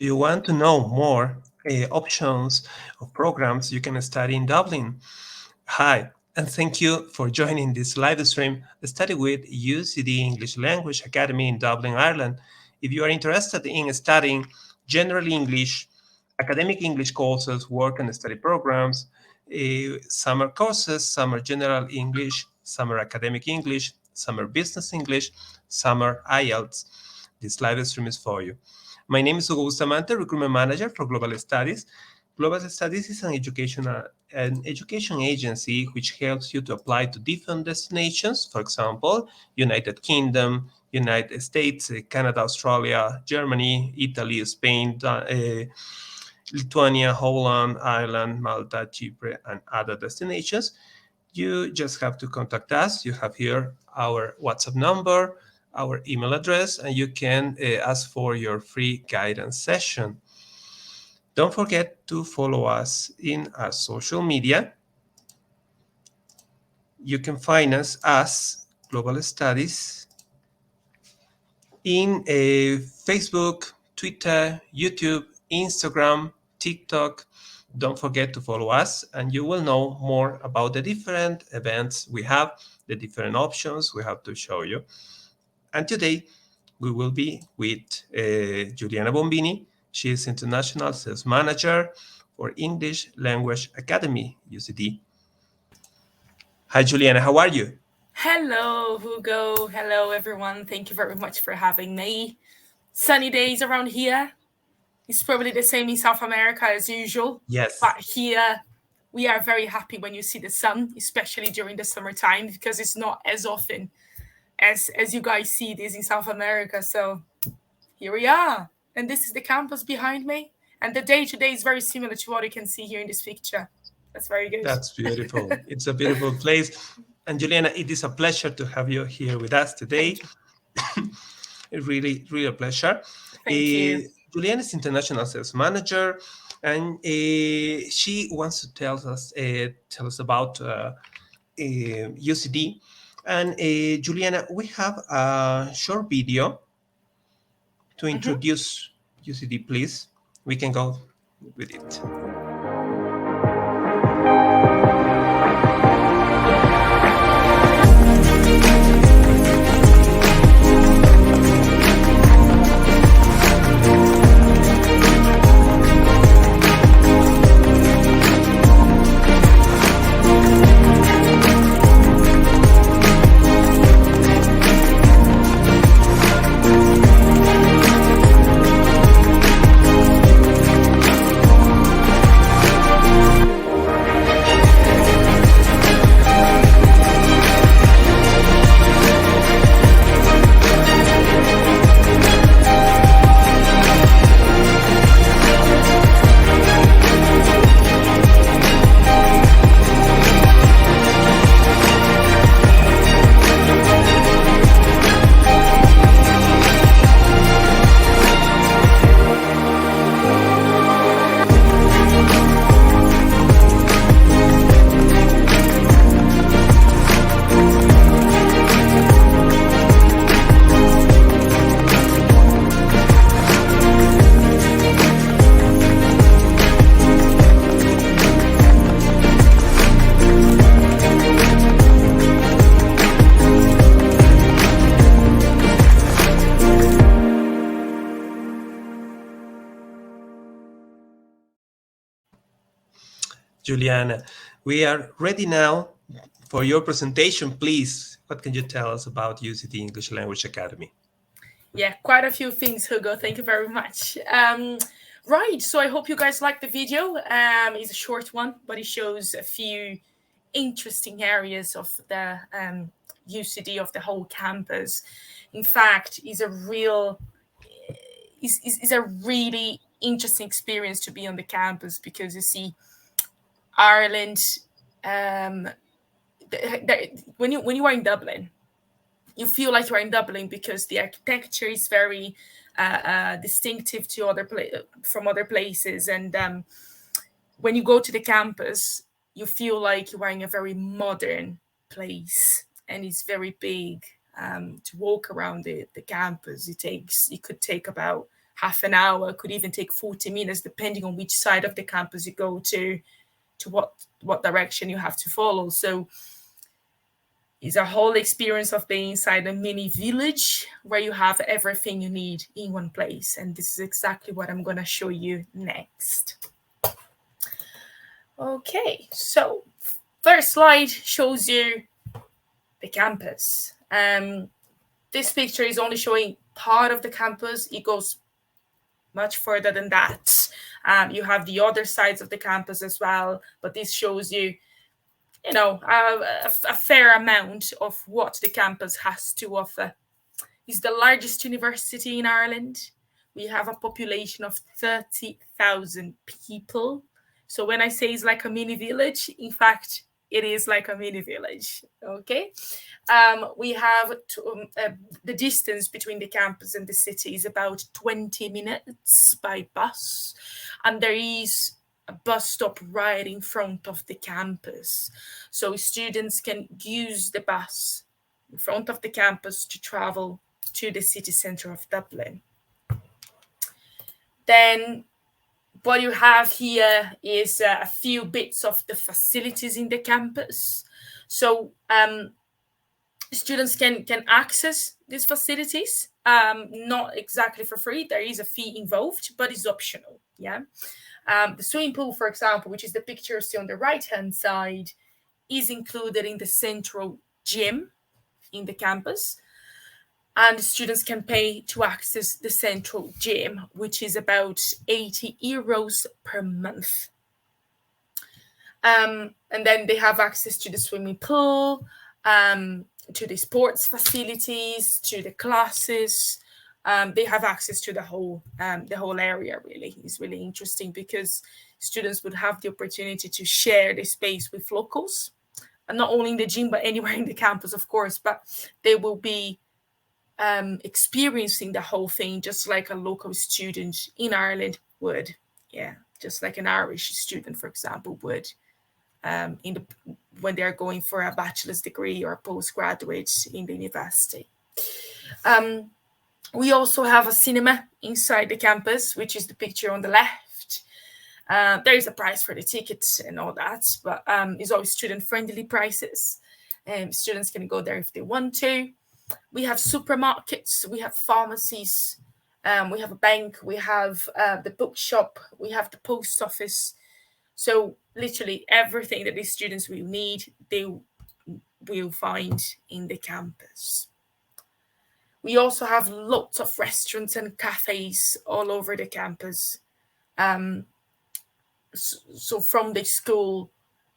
Do you want to know more options of programs you can study in Dublin? Hi, and thank you for joining this live stream study with UCD English Language Academy in Dublin, Ireland. If you are interested in studying general English, academic English courses, work and study programs, summer courses, summer general English, summer academic English, summer business English, summer IELTS, this live stream is for you. My name is Hugo Bustamante, Recruitment Manager for Global Studies. Global Studies is an education agency which helps you to apply to different destinations, for example, United Kingdom, United States, Canada, Australia, Germany, Italy, Spain, Lithuania, Holland, Ireland, Malta, Chipre, and other destinations. You just have to contact us. You have here our WhatsApp number, our email address, and you can ask for your free guidance session. Don't forget to follow us in our social media. You can find us as Global Studies in Facebook, Twitter, YouTube, Instagram, TikTok. Don't forget to follow us, and you will know more about the different events we have, the different options we have to show you. And today we will be with Juliana Bombini. She is International Sales Manager for English Language Academy, UCD. Hi, Juliana, how are you? Hello, Hugo. Hello, everyone. Thank you very much for having me. Sunny days around here. It's probably the same in South America as usual. Yes. But here, we are very happy when you see the sun, especially during the summertime, because it's not as often as you guys see this in South America. So here we are. And this is the campus behind me. And the day today is very similar to what you can see here in this picture. That's very good. That's beautiful. It's a beautiful place. And Juliana, it is a pleasure to have you here with us today. Thank you. Really, really a pleasure. Thank you. Juliana is International Sales Manager, and she wants to tell us about UCD. And Juliana, we have a short video to Mhm. introduce UCD, please. We can go with it. Juliana, we are ready now for your presentation. Please, what can you tell us about UCD English Language Academy? Yeah, quite a few things, Hugo. Thank you very much. Right, so I hope you guys like the video. It's a short one, but it shows a few interesting areas of the UCD, of the whole campus. In fact, is a really interesting experience to be on the campus, because you see Ireland. Um, when you are in Dublin, you feel like you're in Dublin because the architecture is very distinctive to from other places, and when you go to the campus, you feel like you are in a very modern place, and it's very big. To walk around the campus, it could take about half an hour, could even take 40 minutes, depending on which side of the campus you go to what direction you have to follow. So it's a whole experience of being inside a mini village where you have everything you need in one place. And this is exactly what I'm going to show you next. Okay, so first slide shows you the campus. This picture is only showing part of the campus. It goes much further than that. You have the other sides of the campus as well, but this shows you, a fair amount of what the campus has to offer. It's the largest university in Ireland. We have a population of 30,000 people. So when I say it's like a mini village, in fact, it is like a mini village. Okay. We have the distance between the campus and the city is about 20 minutes by bus. And there is a bus stop right in front of the campus. So students can use the bus in front of the campus to travel to the city centre of Dublin. Then what you have here is a few bits of the facilities in the campus. So students can access these facilities, not exactly for free. There is a fee involved, but it's optional. Yeah. The swimming pool, for example, which is the picture you see on the right-hand side, is included in the central gym in the campus. And students can pay to access the central gym, which is about 80 euros per month. And then they have access to the swimming pool, to the sports facilities, to the classes. They have access to the whole area. Really, it's really interesting because students would have the opportunity to share the space with locals, and not only in the gym but anywhere in the campus, of course. But they will be experiencing the whole thing just like a local student in Ireland would. Yeah, just like an Irish student, for example, would when they're going for a bachelor's degree or a postgraduate in the university. We also have a cinema inside the campus, which is the picture on the left. There is a price for the tickets and all that, but it's always student-friendly prices. Students can go there if they want to. We have supermarkets, we have pharmacies, we have a bank, we have the bookshop, we have the post office. So literally everything that these students will need, they will find in the campus. We also have lots of restaurants and cafes all over the campus. So from the school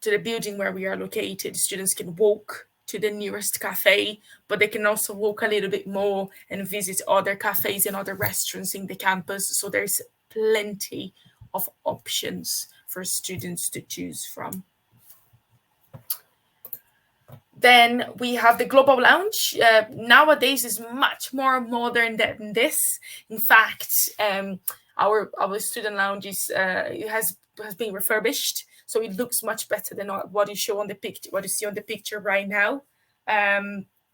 to the building where we are located, students can walk to the nearest cafe, but they can also walk a little bit more and visit other cafes and other restaurants in the campus. So there's plenty of options for students to choose from. Then we have the Global Lounge. Nowadays is much more modern than this. In fact, our student lounge has been refurbished, so it looks much better than what you show on the picture. What you see on the picture right now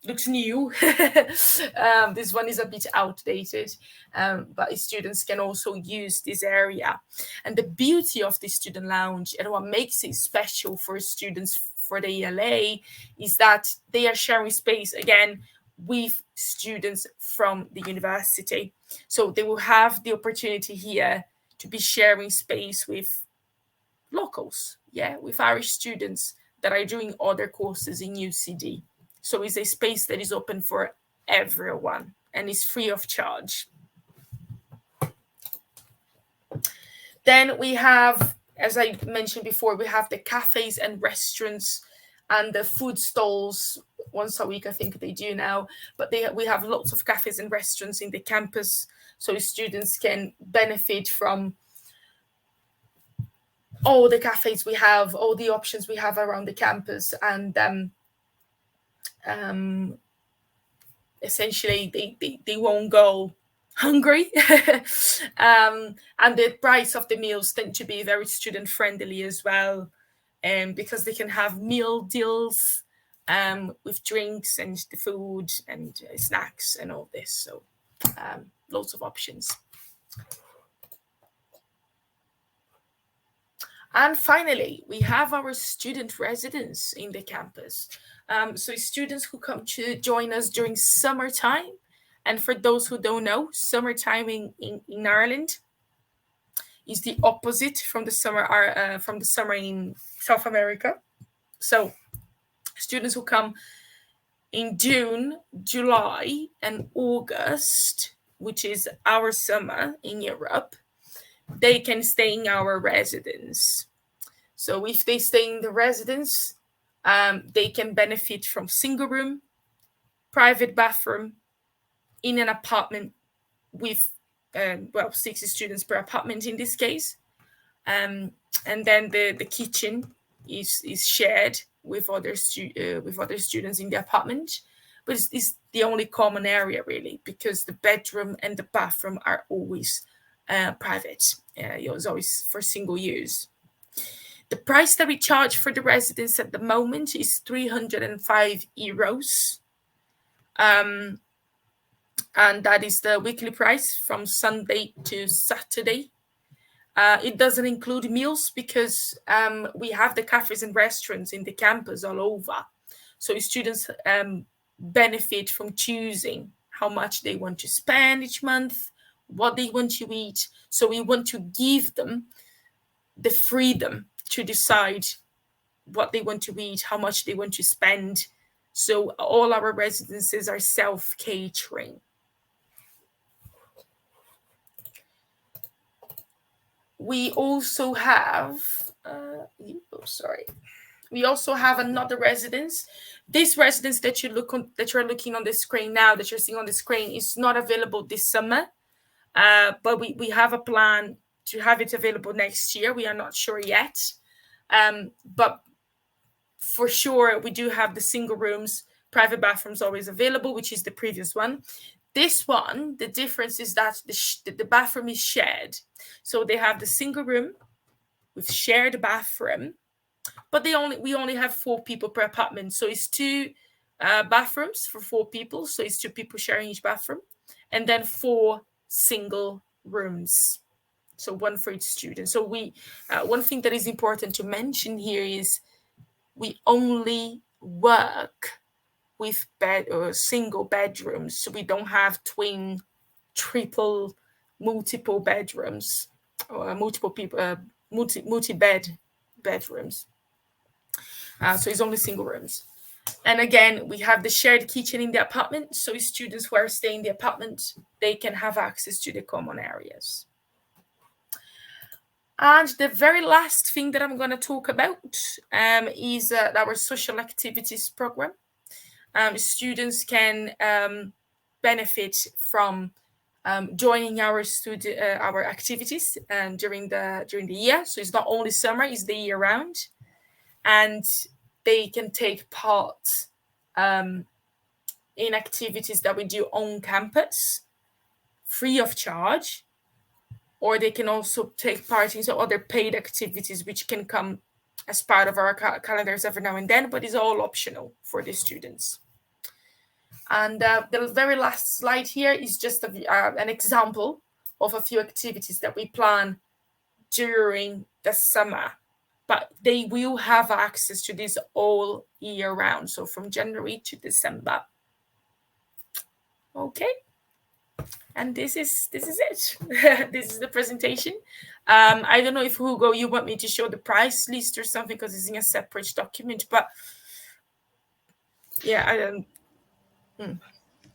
looks new. This one is a bit outdated, but students can also use this area. And the beauty of the student lounge and what makes it special for students for the ELA is that they are sharing space again with students from the university. So they will have the opportunity here to be sharing space with locals, with Irish students that are doing other courses in UCD. So it's a space that is open for everyone and is free of charge. Then we have, as I mentioned before, we have the cafes and restaurants and the food stalls once a week. I think they do now, but we have lots of cafes and restaurants in the campus, so students can benefit from all the cafes we have, all the options we have around the campus, and essentially they won't go hungry. And the price of the meals tend to be very student friendly as well, because they can have meal deals with drinks and the food and snacks and all this. So lots of options. And finally, we have our student residence in the campus. So students who come to join us during summertime. And for those who don't know, summertime in Ireland is the opposite from the summer in South America. So students who come in June, July, and August, which is our summer in Europe, they can stay in our residence. So if they stay in the residence, they can benefit from single room, private bathroom, in an apartment with 60 students per apartment in this case. And then the kitchen is shared with other students in the apartment, but it's the only common area really, because the bedroom and the bathroom are always private. It's always for single use. The price that we charge for the residence at the moment is €305. And that is the weekly price from Sunday to Saturday. It doesn't include meals because we have the cafes and restaurants in the campus all over. So students benefit from choosing how much they want to spend each month, what they want to eat. So we want to give them the freedom to decide what they want to eat, how much they want to spend. So all our residences are self-catering. We also have, we also have another residence. This residence that you're looking on the screen now, that you're seeing on the screen, is not available this summer, but we have a plan to have it available next year. We are not sure yet, but for sure we do have the single rooms, private bathrooms always available, which is the previous one. This one, the difference is that the bathroom is shared. So they have the single room with shared bathroom, but we only have 4 people per apartment. So it's 2 bathrooms for 4 people. So it's 2 people sharing each bathroom, and then 4 single rooms. So 1 for each student. So one thing that is important to mention here is we only work with single bedrooms. So we don't have twin, triple, multiple bedrooms, or multiple people, multi-bed bedrooms. So it's only single rooms. And again, we have the shared kitchen in the apartment. So students who are staying in the apartment, they can have access to the common areas. And the very last thing that I'm going to talk about is our social activities program. Students can benefit from joining our activities during the year. So it's not only summer; it's the year round, and they can take part in activities that we do on campus, free of charge, or they can also take part in some other paid activities, which can come as part of our calendars every now and then, but it's all optional for the students. And the very last slide here is just an example of a few activities that we plan during the summer, but they will have access to this all year round, so from January to December. Okay, and this is it. This is the presentation. I don't know if Hugo, you want me to show the price list or something, because it's in a separate document, but yeah, I don't.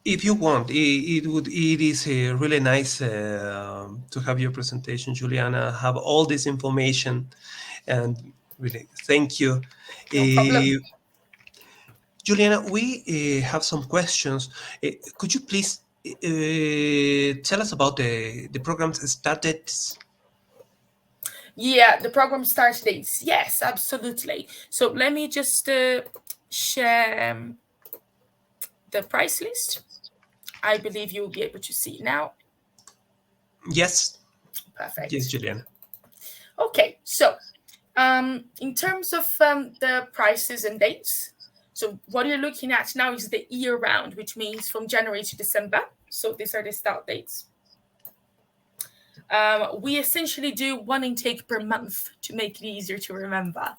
If you want, it is really nice to have your presentation, Juliana. Have all this information, and really thank you. No problem. Juliana, we have some questions. Could you please tell us about the program's start dates? Yeah, the program start dates. Yes, absolutely. So let me just share the price list. I believe you'll be able to see it now. Yes. Perfect. Yes, Juliana. Okay, so in terms of the prices and dates, so what you're looking at now is the year round, which means from January to December. So these are the start dates. We essentially do one intake per month to make it easier to remember.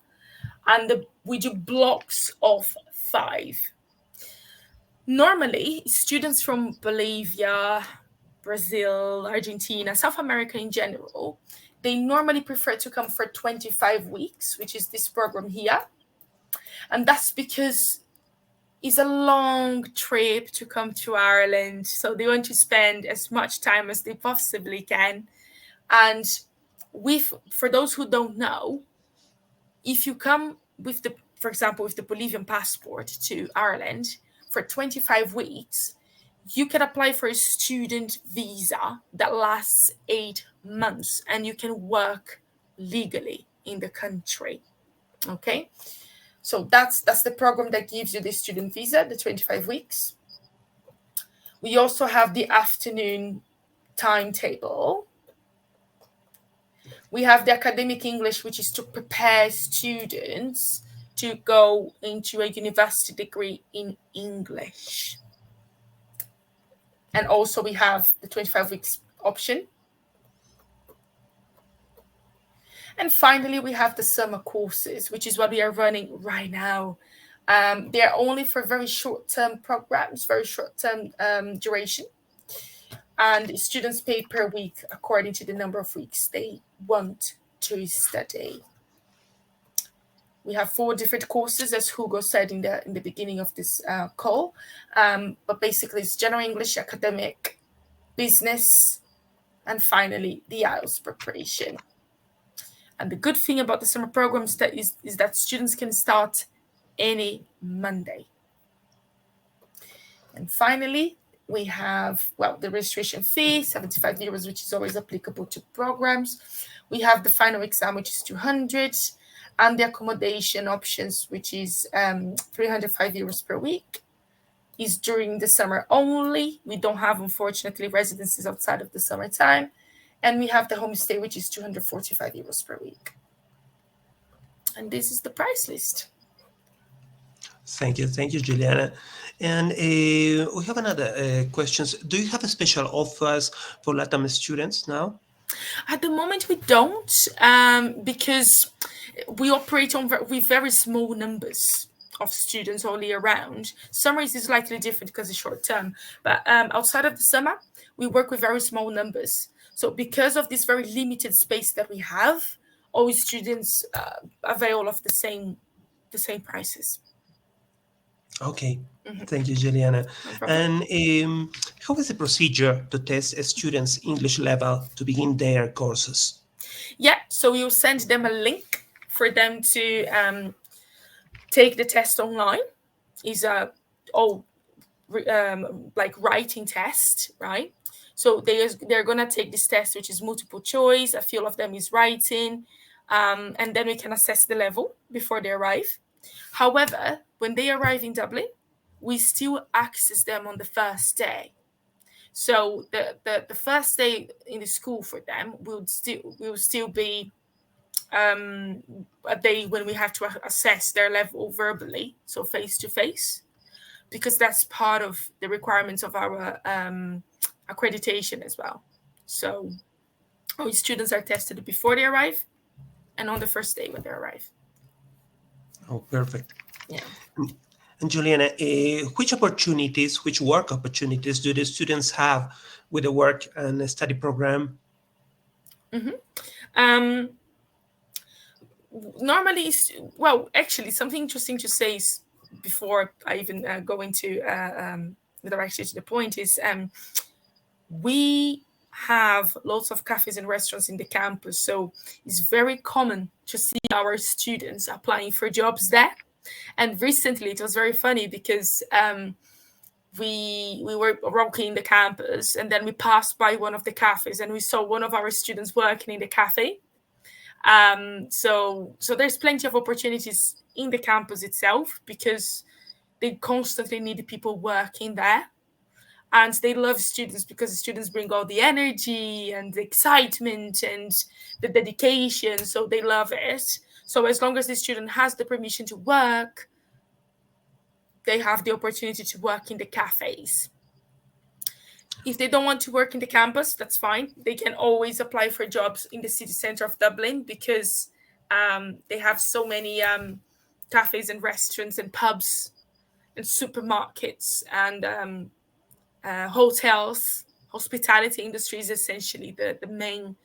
And we do blocks of 5. Normally, students from Bolivia, Brazil, Argentina, South America in general, they normally prefer to come for 25 weeks, which is this program here. And that's because it's a long trip to come to Ireland. So they want to spend as much time as they possibly can. And for those who don't know, if you come with for example, with the Bolivian passport to Ireland for 25 weeks, you can apply for a student visa that lasts 8 months and you can work legally in the country. Okay, so that's the program that gives you the student visa, the 25 weeks. We also have the afternoon timetable. We have the academic English, which is to prepare students to go into a university degree in English. And also we have the 25 weeks option. And finally, we have the summer courses, which is what we are running right now. They are only for very short-term programs, very short-term duration. And students pay per week according to the number of weeks they want to study. We have 4 different courses, as Hugo said in the beginning of this call. But basically, it's general English, academic, business, and finally, the IELTS preparation. And the good thing about the summer programs is that students can start any Monday. And finally, we have, well, the registration fee, 75 euros, which is always applicable to programs. We have the final exam, which is 200, and the accommodation options, which is 305 euros per week, is during the summer only. We don't have, unfortunately, residences outside of the summertime. And we have the homestay, which is 245 euros per week. And this is the price list. Thank you, Juliana. And we have another questions. Do you have a special offers for LATAM students now? At the moment, we don't, because we operate with very small numbers of students all year round. Summer is slightly different because it's short term, but outside of the summer, we work with very small numbers. So because of this very limited space that we have, all students avail of the same prices. Okay, thank you, Juliana. No And how is the procedure to test a student's English level to begin their courses? Yeah, so we'll send them a link for them to take the test online. Is a like writing test, right? So they're gonna take this test, which is multiple choice. A few of them is writing, and then we can assess the level before they arrive. However, when they arrive in Dublin, we still access them on the first day. So the first day in the school for them will still be a day when we have to assess their level verbally, so face to face, because that's part of the requirements of our accreditation as well. So our students are tested before they arrive and on the first day when they arrive. Oh, perfect. Yeah. And Juliana, which work opportunities do the students have with the work and study program? Normally, well, actually, something interesting to say is, before I even go into directly to the point, is we have lots of cafes and restaurants in the campus, so it's very common to see our students applying for jobs there. And recently, it was very funny because we were walking in the campus, and then we passed by one of the cafes, and we saw one of our students working in the cafe. So there's plenty of opportunities in the campus itself because they constantly need people working there. And they love students because the students bring all the energy and the excitement and the dedication. So they love it. So as long as the student has the permission to work, they have the opportunity to work in the cafes. If they don't want to work in the campus, that's fine. They can always apply for jobs in the city center of Dublin because they have so many cafes and restaurants and pubs and supermarkets and hotels. Hospitality industry is essentially the main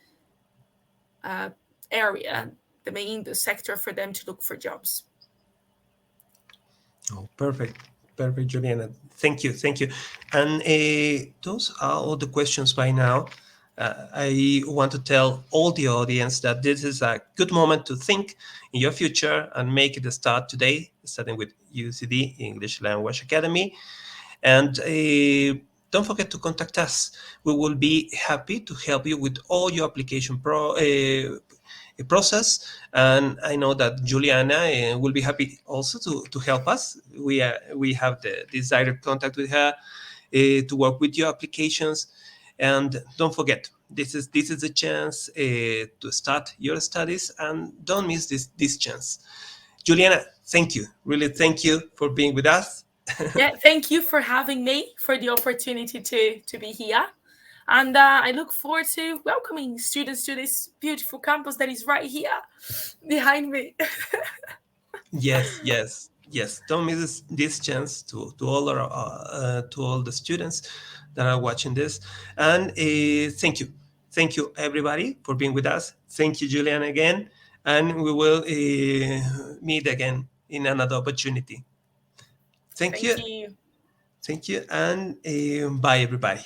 uh, area, the main the sector for them to look for jobs. Oh, perfect. Perfect, Juliana. Thank you. Thank you. And those are all the questions by now. I want to tell all the audience that this is a good moment to think in your future and make it a start today, starting with UCD, English Language Academy. And don't forget to contact us. We will be happy to help you with all your application process. And I know that Juliana will be happy also to help us. We have this direct contact with her to work with your applications. And don't forget, this is a chance to start your studies, and don't miss this chance. Juliana, thank you. Really, thank you for being with us. Yeah, thank you for having me, for the opportunity to be here. And I look forward to welcoming students to this beautiful campus that is right here behind me. Yes, yes, yes. Don't miss this chance to all the students that are watching this. And thank you everybody for being with us. Thank you, Julian, again, and we will meet again in another opportunity. Thank Thank you, you. thank you, and bye, everybody.